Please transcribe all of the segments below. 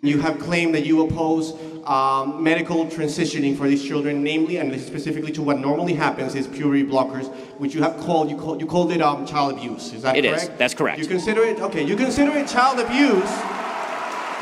You have claimed that you oppose medical transitioning for these children, namely and specifically to what normally happens is puberty blockers, which you have called you called it child abuse. Is that correct? It is. That's correct. You consider it okay. You consider it child abuse.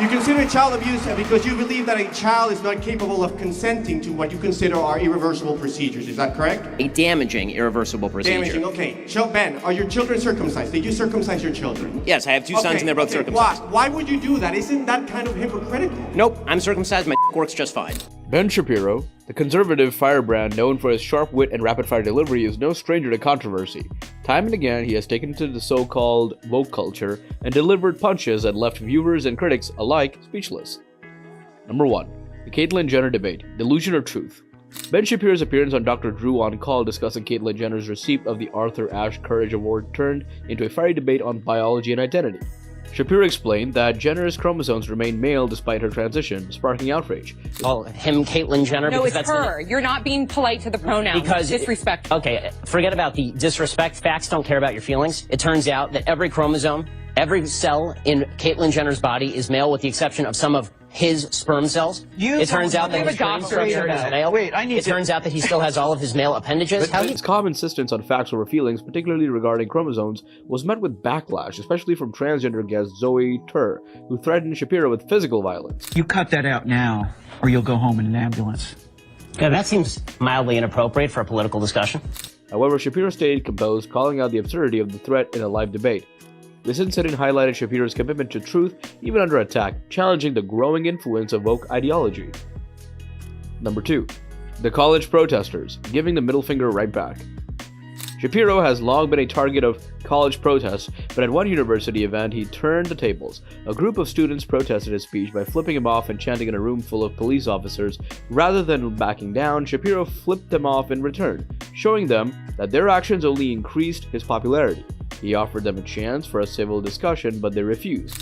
You consider it child abuse because you believe that a child is not capable of consenting to what you consider are irreversible procedures. Is that correct? A damaging, irreversible procedure. Damaging. Okay. Ben, are your children circumcised? Did you circumcise your children? Yes, I have two sons and they're both circumcised. Why would you do that? Isn't that kind of hypocritical? Nope, I'm circumcised. My works just fine. Ben Shapiro, the conservative firebrand known for his sharp wit and rapid-fire delivery, is no stranger to controversy. Time and again, he has taken to the so-called woke culture and delivered punches that left viewers and critics alike speechless. Number 1. The Caitlyn Jenner debate, delusion or truth? Ben Shapiro's appearance on Dr. Drew on Call discussing Caitlyn Jenner's receipt of the Arthur Ashe Courage Award turned into a fiery debate on biology and identity. Shapiro explained that Jenner's chromosomes remain male despite her transition, sparking outrage. Call him Caitlyn Jenner? No, it's her. You're not being polite to the pronouns. Because disrespectful. Okay, forget about the disrespect. Facts don't care about your feelings. It turns out that every chromosome, every cell in Caitlyn Jenner's body is male with the exception of some of his sperm cells. It turns out that his brain structure is male. It turns out that he still has all of his male appendages. His calm insistence on facts over feelings, particularly regarding chromosomes, was met with backlash, especially from transgender guest Zoe Tur, who threatened Shapiro with physical violence. You cut that out now, or you'll go home in an ambulance. Yeah, that seems mildly inappropriate for a political discussion. However, Shapiro stayed composed, calling out the absurdity of the threat in a live debate. This incident highlighted Shapiro's commitment to truth, even under attack, challenging the growing influence of woke ideology. Number 2. The college protesters, giving the middle finger right back. Shapiro has long been a target of college protests, but at one university event he turned the tables. A group of students protested his speech by flipping him off and chanting in a room full of police officers. Rather than backing down, Shapiro flipped them off in return, showing them that their actions only increased his popularity. He offered them a chance for a civil discussion, but they refused.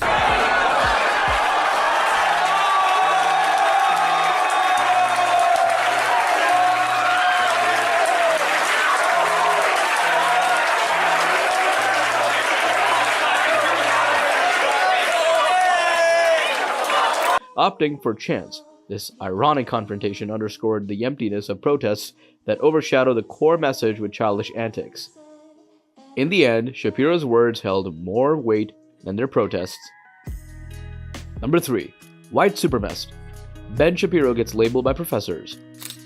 Opting for chance, this ironic confrontation underscored the emptiness of protests that overshadow the core message with childish antics. In the end, Shapiro's words held more weight than their protests. Number 3. White supremacist. Ben Shapiro gets labeled by professors.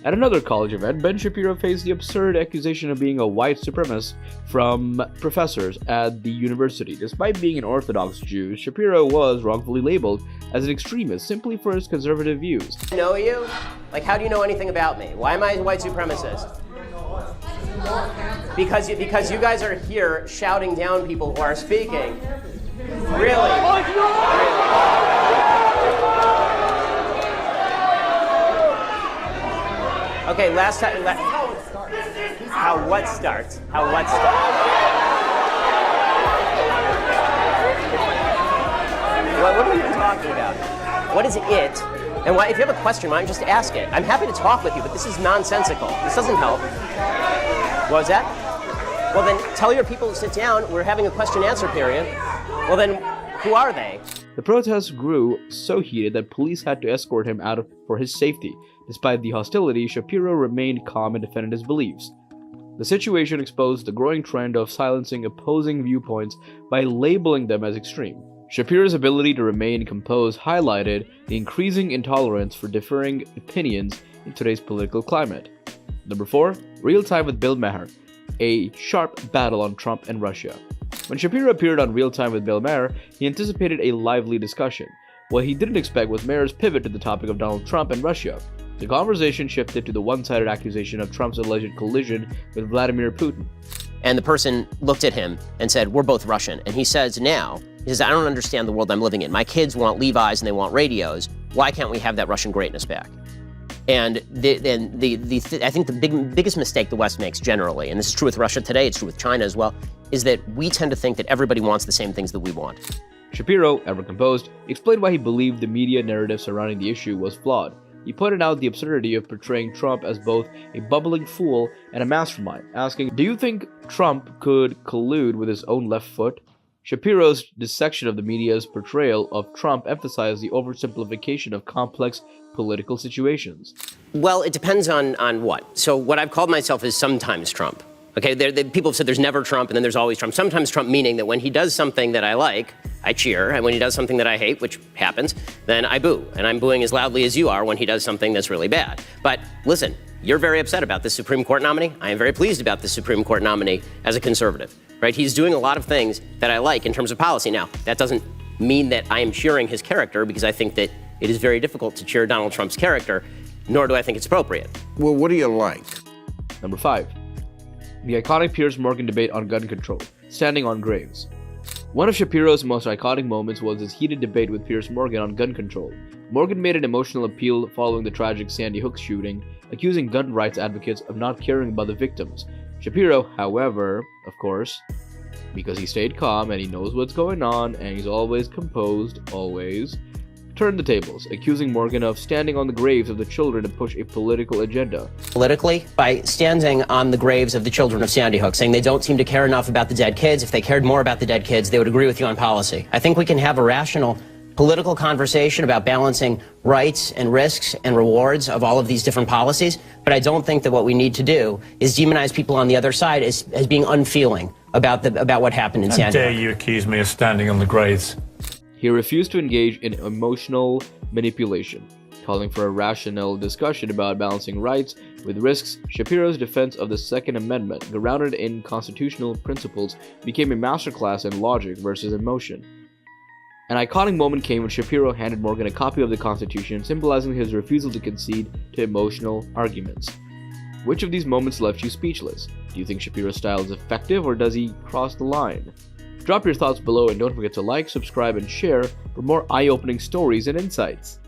At another college event, Ben Shapiro faced the absurd accusation of being a white supremacist from professors at the university. Despite being an Orthodox Jew, Shapiro was wrongfully labeled as an extremist simply for his conservative views. I know you? Like, how do you know anything about me? Why am I a white supremacist? Because you guys are here shouting down people who are speaking. Really? Okay, last time. How what starts? What are we even talking about? What is it? And why, if you have a question, why don't you just ask it? I'm happy to talk with you, but this is nonsensical. This doesn't help. What was that? Well, then tell your people to sit down. We're having a question-answer period. Well, then, who are they? The protests grew so heated that police had to escort him out for his safety. Despite the hostility, Shapiro remained calm and defended his beliefs. The situation exposed the growing trend of silencing opposing viewpoints by labeling them as extreme. Shapiro's ability to remain composed highlighted the increasing intolerance for differing opinions in today's political climate. Number 4. Real Time with Bill Maher, a sharp battle on Trump and Russia. When Shapiro appeared on Real Time with Bill Maher, he anticipated a lively discussion. What he didn't expect was Maher's pivot to the topic of Donald Trump and Russia. The conversation shifted to the one-sided accusation of Trump's alleged collision with Vladimir Putin. And the person looked at him and said, "We're both Russian." And he says, "I don't understand the world I'm living in. My kids want Levi's and they want radios. Why can't we have that Russian greatness back?" And I think the biggest mistake the West makes generally, and this is true with Russia today, it's true with China as well, is that we tend to think that everybody wants the same things that we want. Shapiro, ever composed, explained why he believed the media narrative surrounding the issue was flawed. He pointed out the absurdity of portraying Trump as both a bubbling fool and a mastermind, asking, "Do you think Trump could collude with his own left foot?" Shapiro's dissection of the media's portrayal of Trump emphasized the oversimplification of complex political situations. Well, it depends on what. So what I've called myself is sometimes Trump. Okay, people have said there's never Trump and then there's always Trump. Sometimes Trump meaning that when he does something that I like, I cheer, and when he does something that I hate, which happens, then I boo. And I'm booing as loudly as you are when he does something that's really bad. But listen, you're very upset about this Supreme Court nominee. I am very pleased about this Supreme Court nominee as a conservative, right? He's doing a lot of things that I like in terms of policy. Now, that doesn't mean that I am cheering his character, because I think that it is very difficult to cheer Donald Trump's character, nor do I think it's appropriate. Well, what do you like? Number 5. The iconic Piers Morgan debate on gun control, standing on graves. One of Shapiro's most iconic moments was his heated debate with Piers Morgan on gun control. Morgan made an emotional appeal following the tragic Sandy Hook shooting, accusing gun rights advocates of not caring about the victims. Shapiro, however, of course, because he stayed calm and he knows what's going on and he's always composed, always, turned the tables, accusing Morgan of standing on the graves of the children to push a political agenda. Politically, by standing on the graves of the children of Sandy Hook, saying they don't seem to care enough about the dead kids. If they cared more about the dead kids, they would agree with you on policy. I think we can have a rational political conversation about balancing rights and risks and rewards of all of these different policies, but I don't think that what we need to do is demonize people on the other side as being unfeeling about what happened in Sandy Hook. How dare you accuse me of standing on the graves? He refused to engage in emotional manipulation, calling for a rational discussion about balancing rights with risks. Shapiro's defense of the Second Amendment, grounded in constitutional principles, became a masterclass in logic versus emotion. An iconic moment came when Shapiro handed Morgan a copy of the Constitution, symbolizing his refusal to concede to emotional arguments. Which of these moments left you speechless? Do you think Shapiro's style is effective, or does he cross the line? Drop your thoughts below and don't forget to like, subscribe, and share for more eye-opening stories and insights.